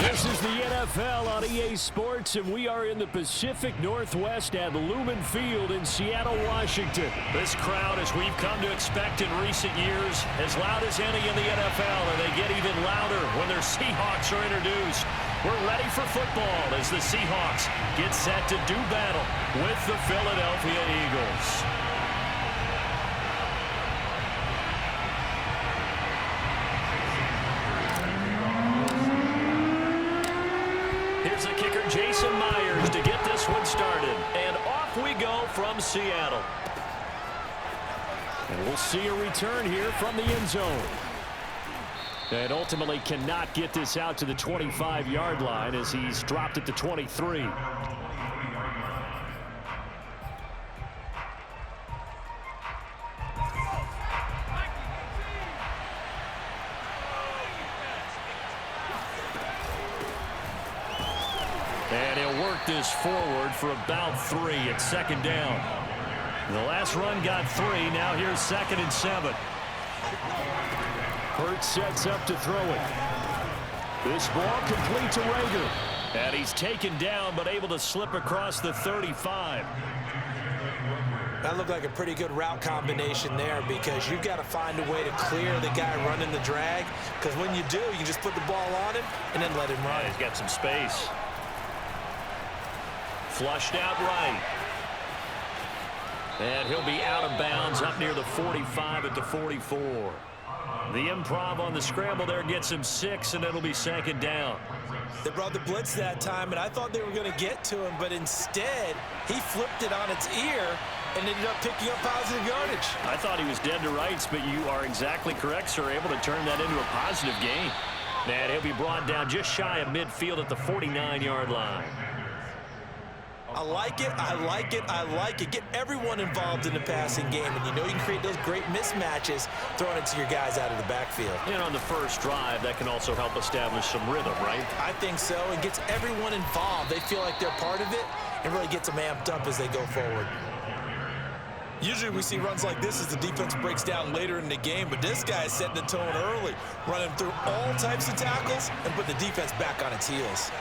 This is the NFL on EA Sports, and we are in the Pacific Northwest at Lumen Field in Seattle, Washington. This crowd, as we've come to expect in recent years, as loud as any in the NFL, and they get even louder when their Seahawks are introduced. We're ready for football as the Seahawks get set to do battle with the Philadelphia Eagles. Here's the kicker, Jason Myers, to get this one started. And off we go from Seattle. And we'll see a return here from the end zone. And ultimately cannot get this out to the 25-yard line as he's dropped it to 23. And he'll work this forward for about 3 at second down. The last run got 3. Now here's 2nd and 7. Hurts sets up to throw it. This ball complete to Rager. And he's taken down but able to slip across the 35. That looked like a pretty good route combination there because you've got to find a way to clear the guy running the drag, because when you do, you can just put the ball on him and then let him run. He's got some space. Flushed out right. And he'll be out of bounds up near the 45 at the 44. The improv on the scramble there gets him 6, and it'll be 2nd down. They brought the blitz that time, and I thought they were going to get to him, but instead, he flipped it on its ear and ended up picking up positive yardage. I thought he was dead to rights, but you are exactly correct, sir, able to turn that into a positive gain. And he'll be brought down just shy of midfield at the 49-yard line. I like it, I like it, I like it. Get everyone involved in the passing game, and you know you can create those great mismatches throwing it to your guys out of the backfield. And on the first drive, that can also help establish some rhythm, right? I think so. It gets everyone involved. They feel like they're part of it and really gets them amped up as they go forward. Usually we see runs like this as the defense breaks down later in the game, but this guy is setting the tone early, running through all types of tackles and put the defense back on its heels.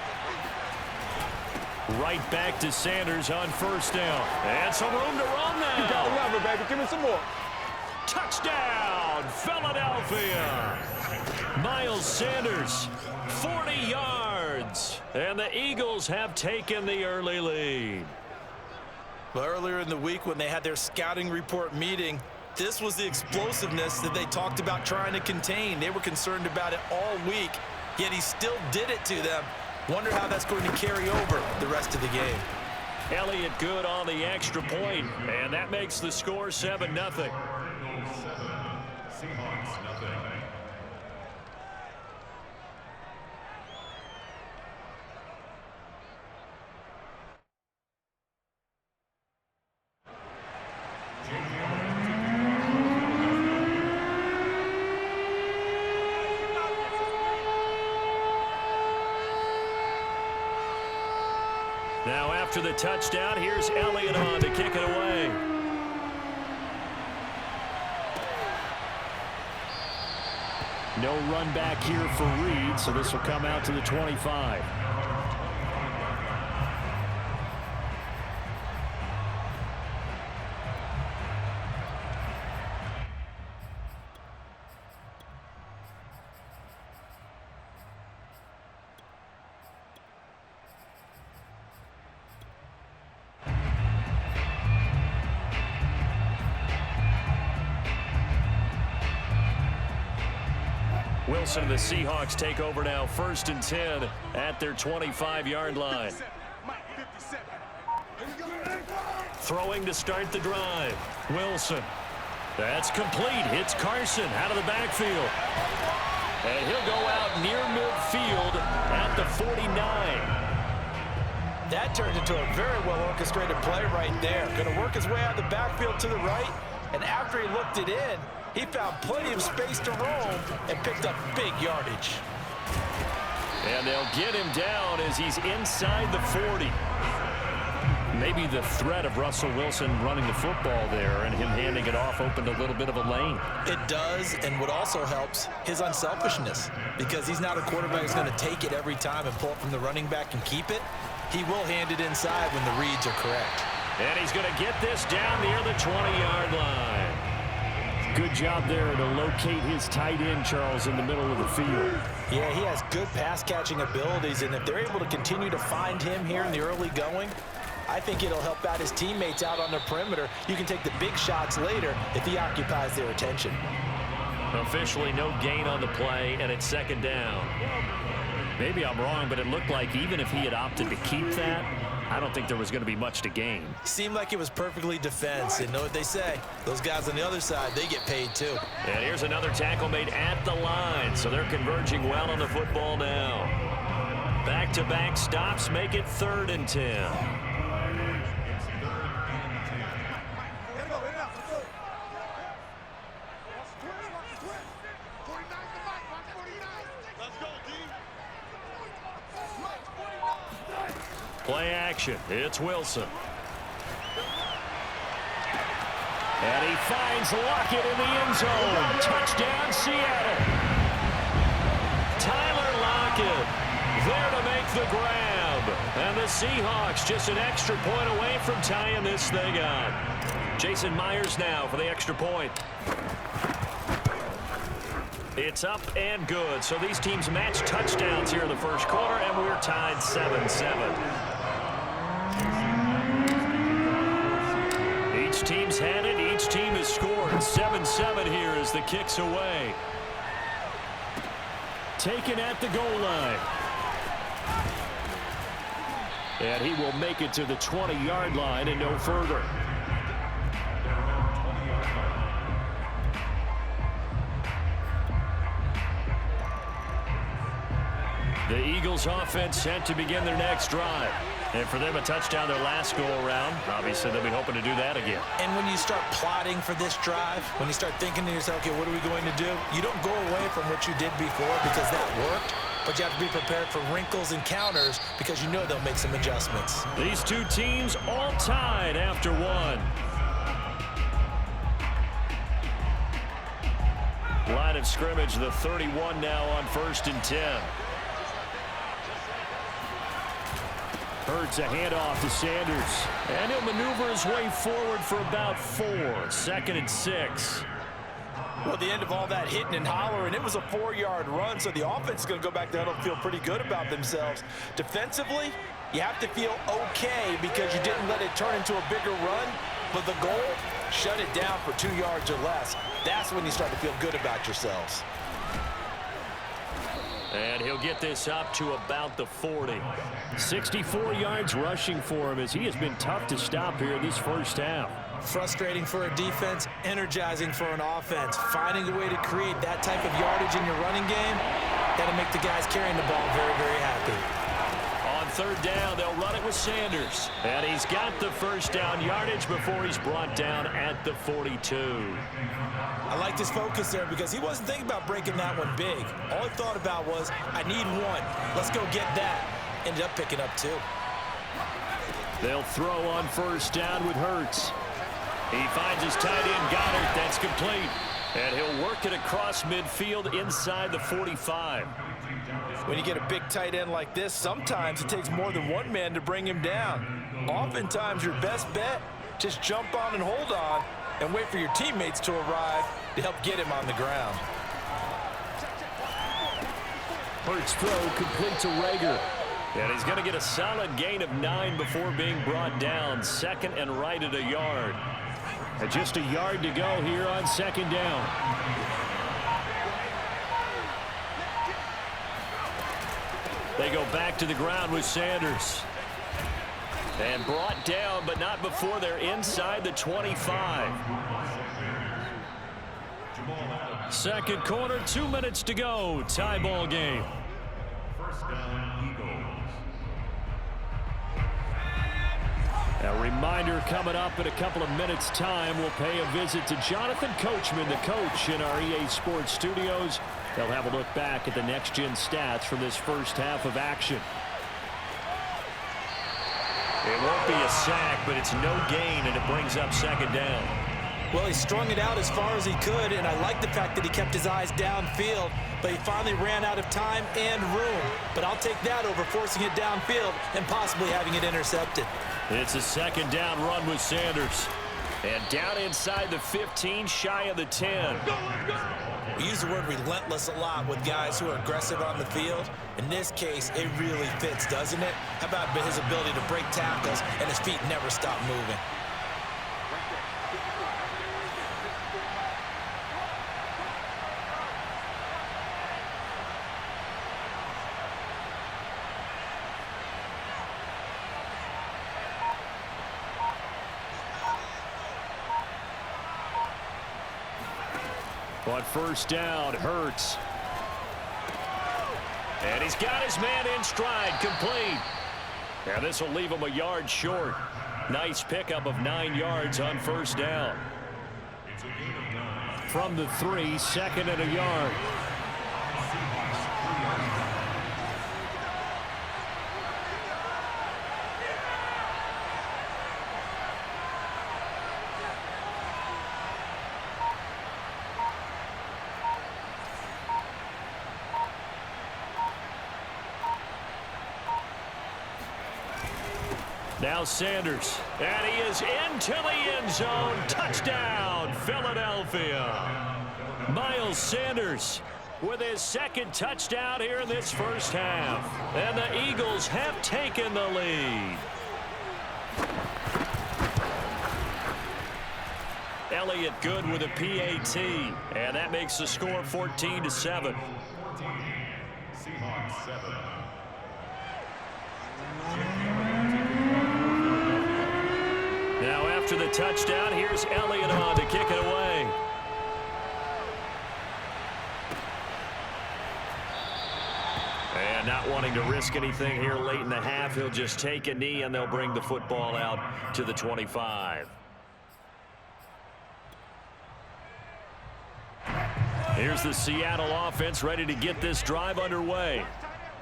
Right back to Sanders on 1st down. And some room to run now. You gotta love it, baby. Give me some more. Touchdown, Philadelphia. Miles Sanders, 40 yards. And the Eagles have taken the early lead. Well, earlier in the week when they had their scouting report meeting, this was the explosiveness that they talked about trying to contain. They were concerned about it all week, yet he still did it to them. Wonder how that's going to carry over the rest of the game. Elliott good on the extra point, and that makes the score 7-0. Now after the touchdown, here's Elliott on to kick it away. No run back here for Reed, so this will come out to the 25. Wilson and the Seahawks take over now, 1st and 10 at their 25-yard line. Throwing to start the drive. Wilson. That's complete. Hits Carson out of the backfield. And he'll go out near midfield at the 49. That turned into a very well-orchestrated play right there. Going to work his way out of the backfield to the right, and after he looked it in, he found plenty of space to roam and picked up big yardage. And they'll get him down as he's inside the 40. Maybe the threat of Russell Wilson running the football there and him handing it off opened a little bit of a lane. It does, and what also helps, his unselfishness, because he's not a quarterback who's going to take it every time and pull it from the running back and keep it. He will hand it inside when the reads are correct. And he's going to get this down near the 20-yard line. Good job there to locate his tight end, Charles, in the middle of the field. Yeah, he has good pass-catching abilities, and if they're able to continue to find him here in the early going, I think it'll help out his teammates out on the perimeter. You can take the big shots later if he occupies their attention. Officially no gain on the play, and it's second down. Maybe I'm wrong, but it looked like even if he had opted to keep that, I don't think there was going to be much to gain. Seemed like it was perfectly defense, and know what they say. Those guys on the other side, they get paid too. And here's another tackle made at the line, so they're converging well on the football now. Back-to-back stops make it 3rd and 10. Play action. It's Wilson. And he finds Lockett in the end zone. Touchdown, Seattle. Tyler Lockett there to make the grab. And the Seahawks just an extra point away from tying this thing up. Jason Myers now for the extra point. It's up and good. So these teams match touchdowns here in the first quarter, and we're tied 7-7. Each team's had it. Each team has scored. 7-7 here as the kick's away. Taken at the goal line. And he will make it to the 20-yard line and no further. The Eagles offense set to begin their next drive. And for them, a touchdown their last go-around. Obviously, they'll be hoping to do that again. And when you start plotting for this drive, when you start thinking to yourself, okay, what are we going to do? You don't go away from what you did before because that worked, but you have to be prepared for wrinkles and counters because you know they'll make some adjustments. These two teams all tied after one. Line of scrimmage, the 31 now on 1st and 10. Hurts a handoff to Sanders. And he'll maneuver his way forward for about 4. 2nd and 6. Well, the end of all that hitting and hollering, it was a 4-yard run, so the offense is going to go back there and feel pretty good about themselves. Defensively, you have to feel okay because you didn't let it turn into a bigger run, but the goal, shut it down for 2 yards or less. That's when you start to feel good about yourselves. And he'll get this up to about the 40. 64 yards rushing for him as he has been tough to stop here this first half. Frustrating for a defense, energizing for an offense. Finding a way to create that type of yardage in your running game, that'll make the guys carrying the ball very, very happy. On 3rd down, they'll run it with Sanders. And he's got the first down yardage before he's brought down at the 42. I liked his focus there because he wasn't thinking about breaking that one big. All he thought about was, I need one. Let's go get that. Ended up picking up 2. They'll throw on 1st down with Hurts. He finds his tight end, Goddard. That's complete. And he'll work it across midfield inside the 45. When you get a big tight end like this, sometimes it takes more than one man to bring him down. Oftentimes, your best bet, just jump on and hold on and wait for your teammates to arrive to help get him on the ground. Hurts throw complete to Rager. And he's going to get a solid gain of 9 before being brought down. 2nd and right at a yard. And just a yard to go here on 2nd down. They go back to the ground with Sanders. And brought down, but not before they're inside the 25. Second quarter, 2 minutes to go. Tie ball game. A reminder coming up in a couple of minutes' time. We'll pay a visit to Jonathan Coachman, the coach in our EA Sports studios. They'll have a look back at the next-gen stats from this first half of action. It won't be a sack, but it's no gain, and it brings up second down. Well, he strung it out as far as he could, and I like the fact that he kept his eyes downfield, but he finally ran out of time and room. But I'll take that over forcing it downfield and possibly having it intercepted. It's a second down run with Sanders. And down inside the 15, shy of the 10. We use the word relentless a lot with guys who are aggressive on the field. In this case, it really fits, doesn't it? How about his ability to break tackles and his feet never stop moving? On first down, Hurts. And he's got his man in stride, complete. Now this will leave him a yard short. Nice pickup of 9 yards on first down. From the 3, second and a yard. Now Sanders, and he is into the end zone. Touchdown, Philadelphia. Miles Sanders with his second touchdown here in this first half. And the Eagles have taken the lead. Elliott good with a PAT, and that makes the score 14-7. Seahawks 7. Now after the touchdown, here's Elliott on to kick it away. And not wanting to risk anything here late in the half, he'll just take a knee and they'll bring the football out to the 25. Here's the Seattle offense ready to get this drive underway.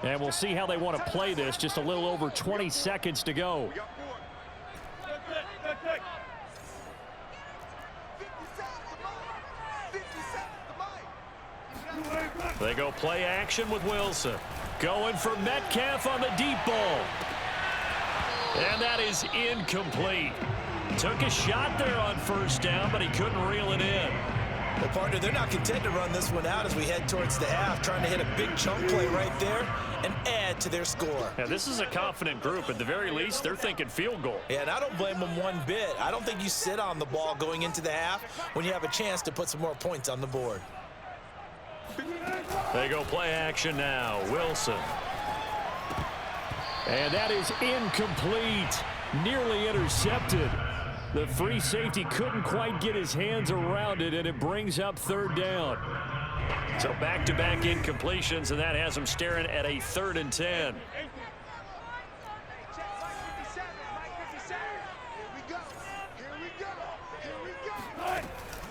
And we'll see how they want to play this. Just a little over 20 seconds to go. They go play action with Wilson. Going for Metcalf on the deep ball. And that is incomplete. Took a shot there on first down, but he couldn't reel it in. Well, partner, they're not content to run this one out as we head towards the half, trying to hit a big chunk play right there and add to their score. Yeah, this is a confident group. At the very least, they're thinking field goal. Yeah, and I don't blame them one bit. I don't think you sit on the ball going into the half when you have a chance to put some more points on the board. They go play action now. Wilson. And that is incomplete. Nearly intercepted. The free safety couldn't quite get his hands around it, and it brings up third down. So back-to-back incompletions, and that has him staring at a 3rd and 10.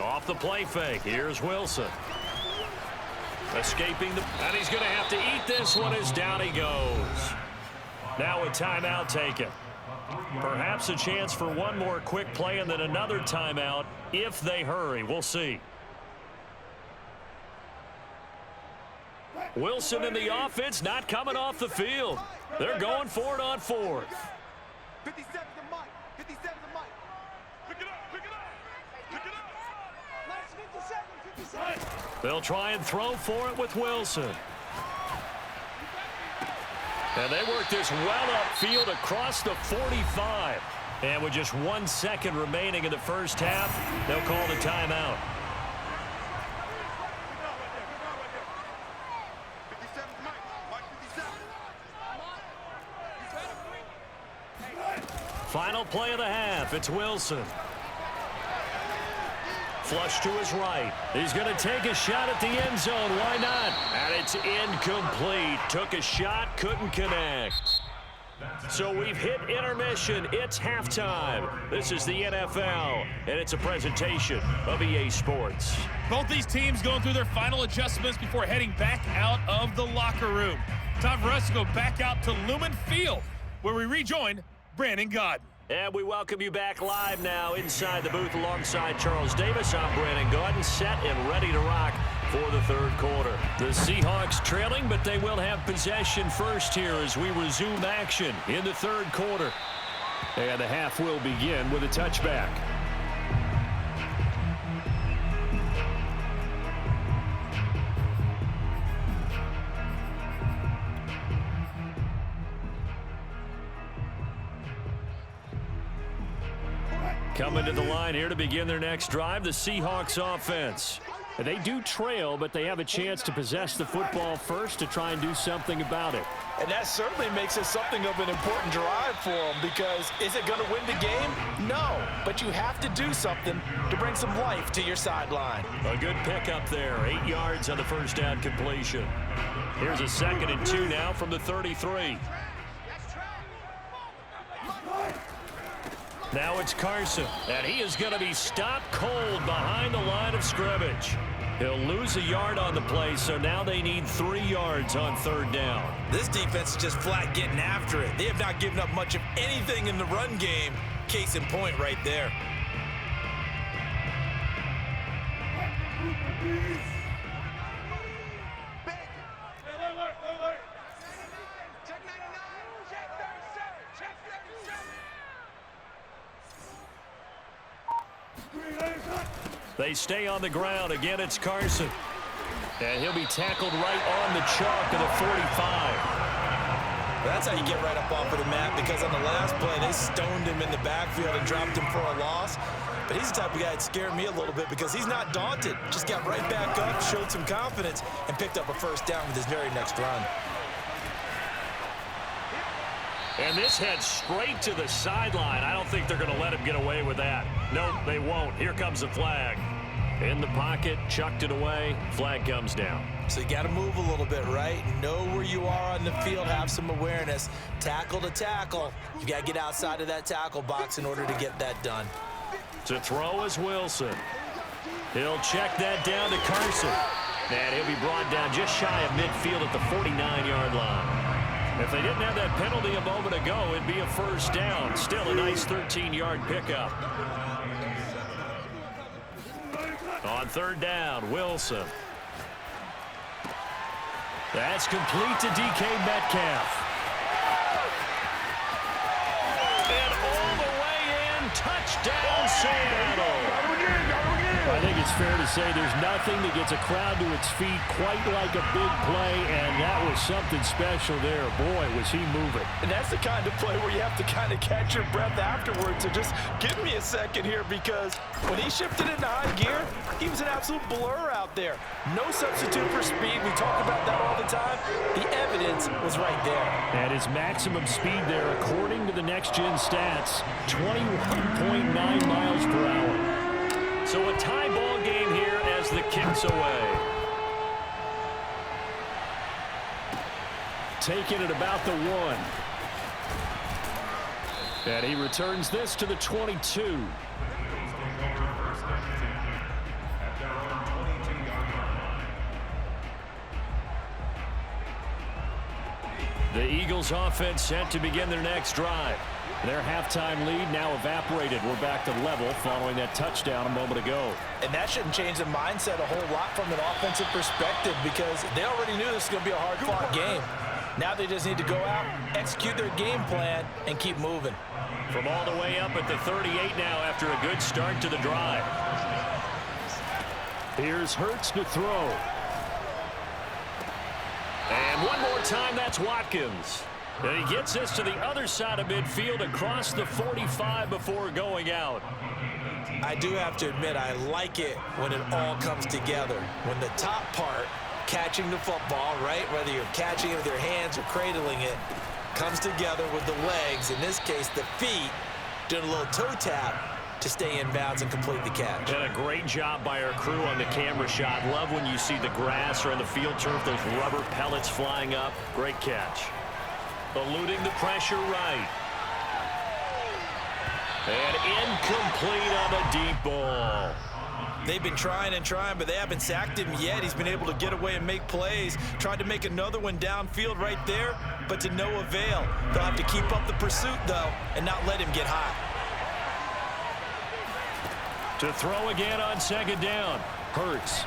Off the play fake. Here's Wilson. Escaping the... And he's going to have to eat this one as down he goes. Now a timeout taken. Perhaps a chance for one more quick play and then another timeout if they hurry. We'll see. Wilson in the offense not coming off the field. They're going for it on 4th. 57 to Mike. 57 to Mike. Pick it up. Pick it up. Pick it up. Last 57. 57. They'll try and throw for it with Wilson. And they work this well upfield across the 45. And with just 1 second remaining in the first half, they'll call the timeout. Final play of the half. It's Wilson. Flush to his right. He's going to take a shot at the end zone. Why not? And it's incomplete. Took a shot, couldn't connect. So we've hit intermission. It's halftime. This is the NFL, and it's a presentation of EA Sports. Both these teams going through their final adjustments before heading back out of the locker room. Time for us to go back out to Lumen Field, where we rejoin Brandon Gaudin. And we welcome you back live now inside the booth alongside Charles Davis. I'm Brandon Gaudin, set and ready to rock for the third quarter. The Seahawks trailing, but they will have possession first here as we resume action in the third quarter. And the half will begin with a touchback. Coming to the line here to begin their next drive, the Seahawks offense. They do trail, but they have a chance to possess the football first to try and do something about it. And that certainly makes it something of an important drive for them, because is it going to win the game? No, but you have to do something to bring some life to your sideline. A good pickup there, 8 yards on the first down completion. Here's a 2nd and 2 now from the 33. Now it's Carson, and he is going to be stopped cold behind the line of scrimmage. He'll lose a yard on the play, so now they need 3 yards on third down. This defense is just flat getting after it. They have not given up much of anything in the run game. Case in point right there. They stay on the ground. Again, it's Carson. And he'll be tackled right on the chalk of the 45. That's how you get right up off of the mat, because on the last play, they stoned him in the backfield and dropped him for a loss. But he's the type of guy that scared me a little bit, because he's not daunted. Just got right back up, showed some confidence, and picked up a first down with his very next run. And this heads straight to the sideline. I don't think they're going to let him get away with that. Nope, they won't. Here comes the flag. In the pocket, chucked it away. Flag comes down. So you got to move a little bit, right? Know where you are on the field, have some awareness. Tackle to tackle. You got to get outside of that tackle box in order to get that done. To throw is Wilson. He'll check that down to Carson. And he'll be brought down just shy of midfield at the 49-yard line. If they didn't have that penalty a moment ago, it'd be a first down. Still a nice 13-yard pickup. On third down, Wilson. That's complete to DK Metcalf. And all the way in, touchdown Seattle. I think it's fair to say there's nothing that gets a crowd to its feet quite like a big play, and that was something special there. Boy, was he moving. And that's the kind of play where you have to kind of catch your breath afterwards. So just give me a second here, because when he shifted into high gear, he was an absolute blur out there. No substitute for speed. We talk about that all the time. The evidence was right there. And his maximum speed there, according to the next-gen stats, 21.9 miles per hour. So a tie ball game here as the kick's away. Taking it about the 1. And he returns this to the 22. The Eagles offense set to begin their next drive. Their halftime lead now evaporated. We're back to level following that touchdown a moment ago. And that shouldn't change the mindset a whole lot from an offensive perspective, because they already knew this was going to be a hard-fought game. Now they just need to go out, execute their game plan, and keep moving. From all the way up at the 38 now after a good start to the drive. Here's Hurts to throw. And one more time, that's Watkins. And he gets this to the other side of midfield across the 45 before going out. I do have to admit, I like it when it all comes together. When the top part, catching the football, right, whether you're catching it with your hands or cradling it, comes together with the legs, in this case the feet, doing a little toe tap to stay in bounds and complete the catch. And a great job by our crew on the camera shot. Love when you see the grass or on the field turf, those rubber pellets flying up. Great catch. Eluding the pressure right. And incomplete on the deep ball. They've been trying and trying, but they haven't sacked him yet. He's been able to get away and make plays. Tried to make another one downfield right there, but to no avail. They'll have to keep up the pursuit, though, and not let him get hot. To throw again on second down. Hurts.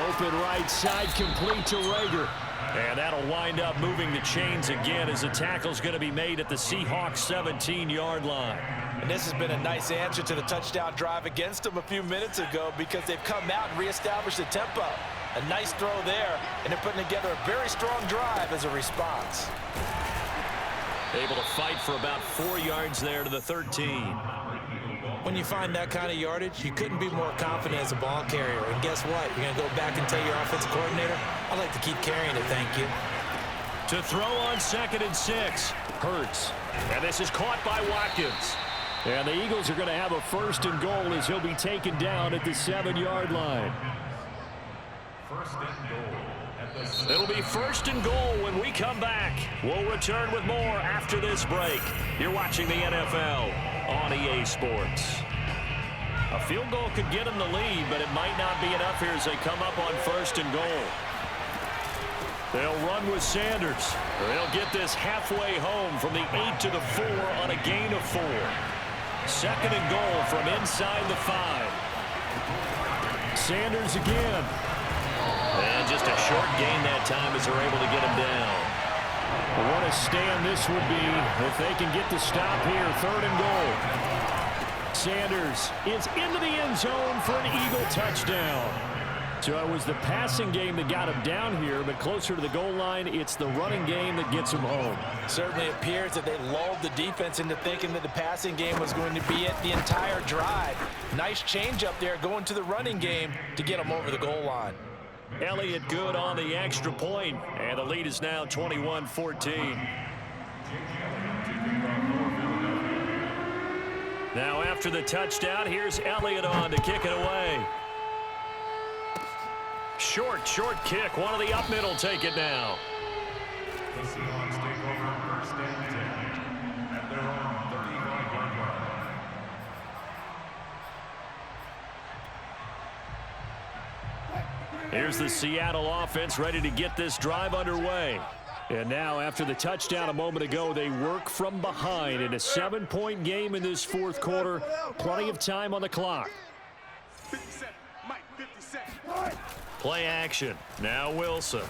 Open right side, complete to Rager. And that'll wind up moving the chains again as the tackle's going to be made at the Seahawks 17-yard line. And this has been a nice answer to the touchdown drive against them a few minutes ago because they've come out and reestablished the tempo. A nice throw there, and they're putting together a very strong drive as a response. Able to fight for about 4 yards there to the 13. When you find that kind of yardage, you couldn't be more confident as a ball carrier. And guess what? You're going to go back and tell your offensive coordinator, I'd like to keep carrying it, thank you. To throw on 2nd and 6. Hurts. And this is caught by Watkins. And the Eagles are going to have a 1st and goal as he'll be taken down at the 7-yard line. It'll be 1st and goal when we come back. We'll return with more after this break. You're watching the NFL on EA Sports. A field goal could get them the lead, but it might not be enough here as they come up on 1st and goal. They'll run with Sanders. They'll get this halfway home from the 8 to the 4 on a gain of 4. 2nd and goal from inside the 5. Sanders again. And just a short gain that time as they're able to get him down. What a stand this would be if they can get the stop here. 3rd and goal. Sanders is into the end zone for an Eagle touchdown. So it was the passing game that got him down here, but closer to the goal line, it's the running game that gets him home. Certainly appears that they lulled the defense into thinking that the passing game was going to be it the entire drive. Nice change up there going to the running game to get them over the goal line. Elliott good on the extra point, and the lead is now 21-14. Now after the touchdown, here's Elliott on to kick it away. Short kick. One of the up middle take it now. The Seahawks take over 1st and 10 at their own 35-yard line. Here's the Seattle offense ready to get this drive underway. And now after the touchdown a moment ago, they work from behind in a 7-point game in this 4th quarter. Plenty of time on the clock. 57, Mike, 57. Play action. Now Wilson.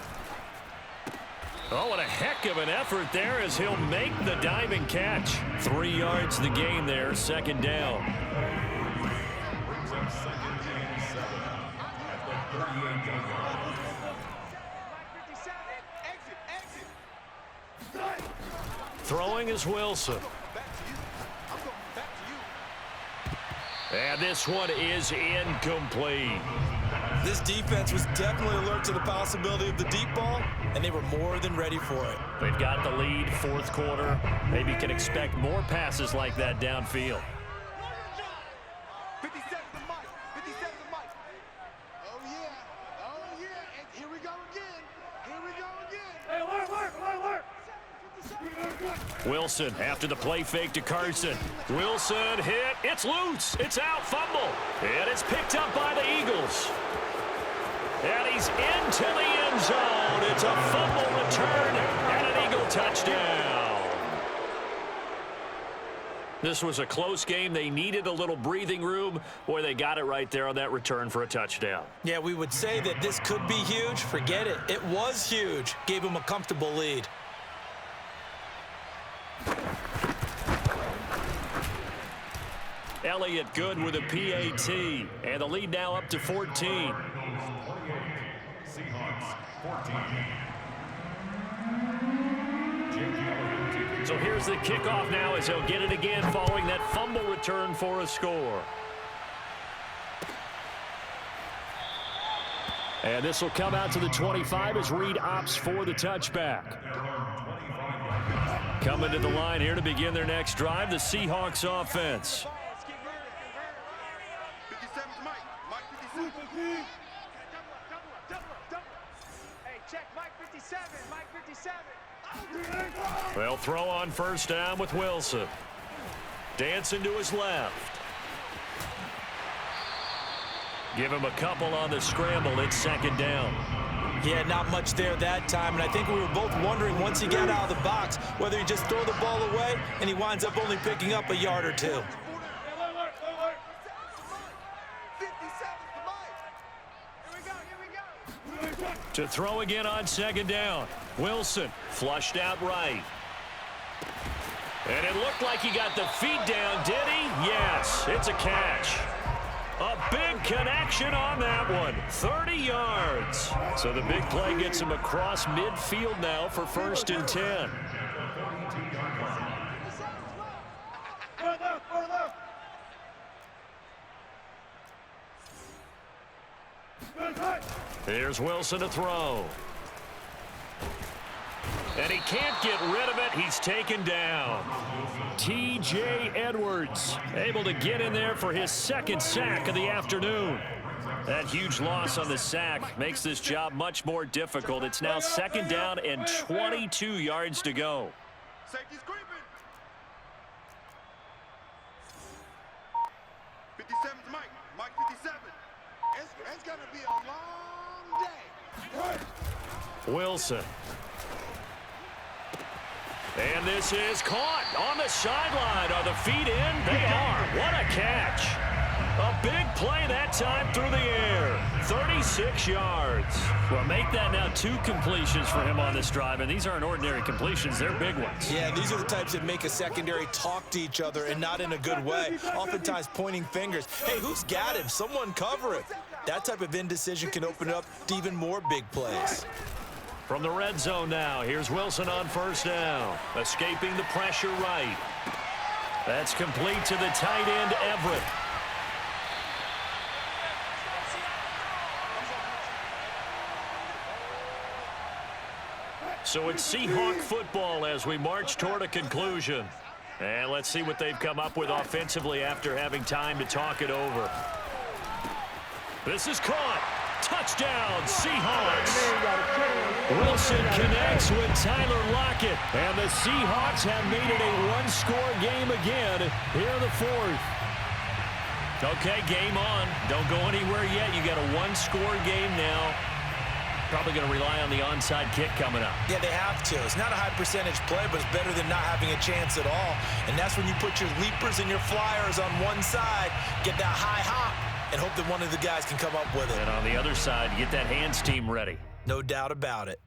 Oh, what a heck of an effort there as he'll make the diving catch. 3 yards the gain there, 2nd down. Brings up 2nd and 7 at the 38-yard line. Throwing is Wilson. And this one is incomplete. This defense was definitely alert to the possibility of the deep ball, and they were more than ready for it. They've got the lead, 4th quarter. Maybe can expect more passes like that downfield. 57 to Mike. 57 to Mike. Oh, yeah. Oh, yeah. And here we go again. Here we go again. Hey, alert. Wilson after the play fake to Carson. Wilson hit. It's loose. It's out. Fumble. And it's picked up by the Eagles. And he's into the end zone. It's a fumble return and an Eagle touchdown. This was a close game. They needed a little breathing room. Boy, they got it right there on that return for a touchdown. Yeah, we would say that this could be huge. Forget it. It was huge. Gave them a comfortable lead. Elliott good with a PAT. And the lead now up to 14. Seahawks 14. So here's the kickoff now as he'll get it again following that fumble return for a score. And this will come out to the 25 as Reed opts for the touchback. Coming to the line here to begin their next drive, the Seahawks offense. 57 to Mike. Mike, 57. Hey, check Mike 57. Mike 57. They'll throw on 1st down with Wilson. Dancing to his left. Give him a couple on the scramble. It's second down. Yeah, not much there that time, and I think we were both wondering once he got out of the box whether he just throw the ball away and he winds up only picking up a yard or two. To throw again on second down. Wilson flushed out right. And it looked like he got the feet down, did he? Yes, it's a catch. A big connection on that one. 30 yards. So the big play gets him across midfield now for 1st and 10. Here's Wilson to throw. And he can't get rid of it. He's taken down. T.J. Edwards able to get in there for his 2nd sack of the afternoon. That huge loss on the sack makes this job much more difficult. It's now 2nd down and 22 yards to go. Safety's creeping. 57's Mike. Mike 57. It's going to be a long day. Wilson. And this is caught on the sideline. Are the feet in? They are. What a catch. A big play that time through the air. 36 yards. Well, make that now 2 completions for him on this drive, and these aren't ordinary completions. They're big ones. Yeah, these are the types that make a secondary talk to each other and not in a good way, oftentimes pointing fingers. Hey, who's got him? Someone cover it. That type of indecision can open up to even more big plays. From the red zone now, here's Wilson on 1st down. Escaping the pressure right. That's complete to the tight end, Everett. So it's Seahawk football as we march toward a conclusion. And let's see what they've come up with offensively after having time to talk it over. This is caught. Touchdown, Seahawks. Wilson connects with Tyler Lockett. And the Seahawks have made it a 1-score game again here in the 4th. Okay, game on. Don't go anywhere yet. You got a 1-score game now. Probably going to rely on the onside kick coming up. Yeah, they have to. It's not a high percentage play, but it's better than not having a chance at all. And that's when you put your leapers and your flyers on one side, get that high hop, and hope that one of the guys can come up with it. And on the other side, get that hands team ready. No doubt about it.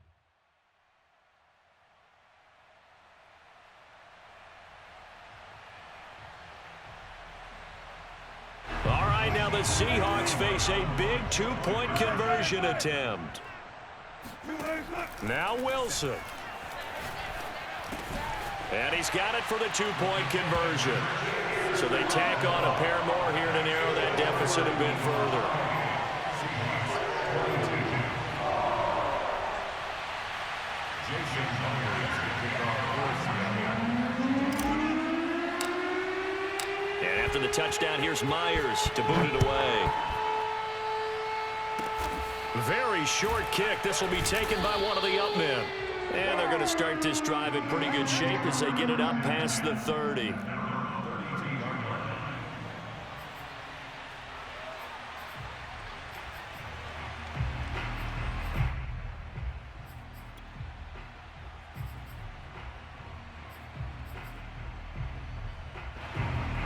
All right, now the Seahawks face a big 2-point conversion attempt. Now Wilson. And he's got it for the 2-point conversion. So they tack on a pair more here to narrow that deficit a bit further. And after the touchdown, here's Myers to boot it away. Very short kick. This will be taken by one of the up men. And they're going to start this drive in pretty good shape as they get it up past the 30.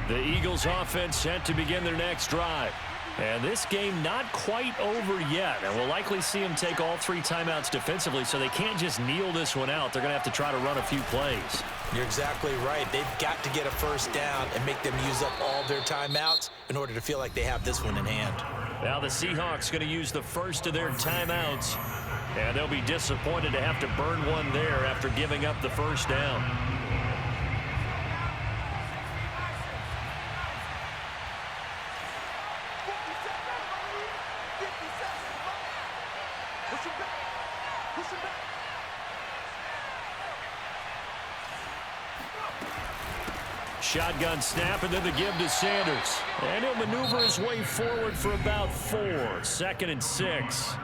The Eagles offense set to begin their next drive. And this game not quite over yet. And we'll likely see them take all 3 timeouts defensively, so they can't just kneel this one out. They're going to have to try to run a few plays. You're exactly right. They've got to get a 1st down and make them use up all their timeouts in order to feel like they have this one in hand. Now the Seahawks going to use the first of their timeouts. And they'll be disappointed to have to burn one there after giving up the 1st down. Shotgun snap, and then the give to Sanders. And he'll maneuver his way forward for about 4. 2nd and 6.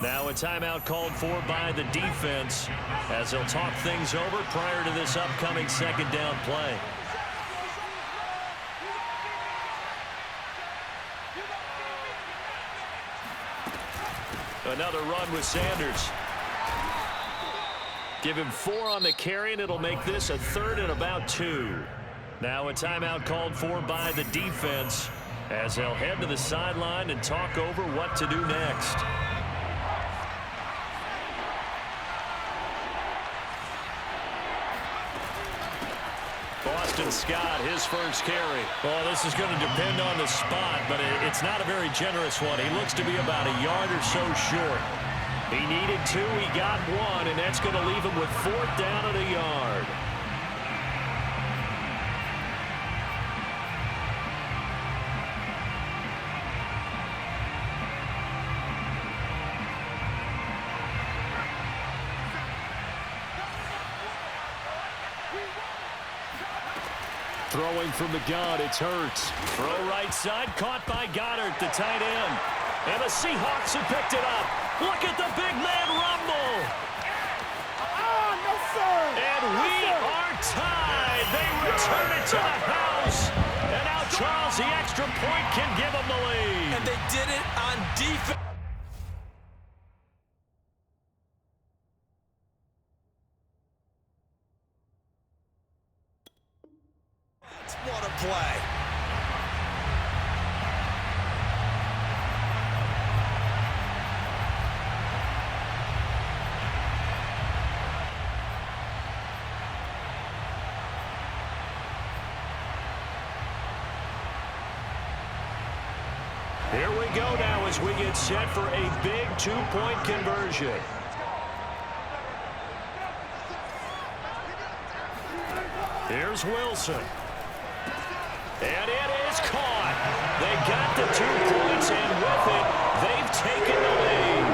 Now a timeout called for by the defense as they'll talk things over prior to this upcoming 2nd down play. Another run with Sanders. Give him 4 on the carry, and it'll make this a 3rd and about 2. Now a timeout called for by the defense as they'll head to the sideline and talk over what to do next. Boston Scott, his first carry. Well, this is going to depend on the spot, but it's not a very generous one. He looks to be about a yard or so short. He needed 2, he got 1, and that's going to leave him with 4th down and a yard. Throwing from the gun, it's Hurts. Throw right side, caught by Goddard, the tight end. And the Seahawks have picked it up. Look at the big man rumble. No, sir. And we are tied. They return it to the house. And now Charles, the extra point, can give them the lead. And they did it on defense. What a play. Here we go now as we get set for a big 2-point conversion. Here's Wilson. And it is caught. They got the 2 points, and with it, they've taken the lead.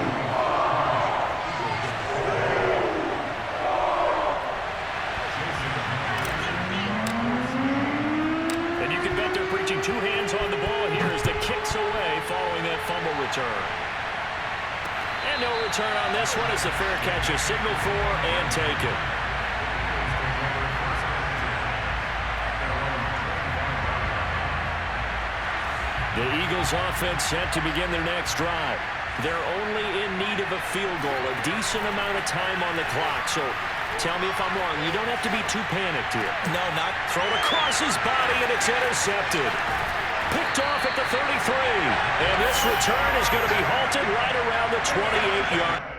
And you can bet they're preaching 2 hands on the ball here as the kick's away following that fumble return. And no return on this one as the fair catch is signaled for and taken. The Eagles offense set to begin their next drive. They're only in need of a field goal, a decent amount of time on the clock. So tell me if I'm wrong. You don't have to be too panicked here. No, not. Thrown across his body, and it's intercepted. Picked off at the 33. And this return is going to be halted right around the 28-yard.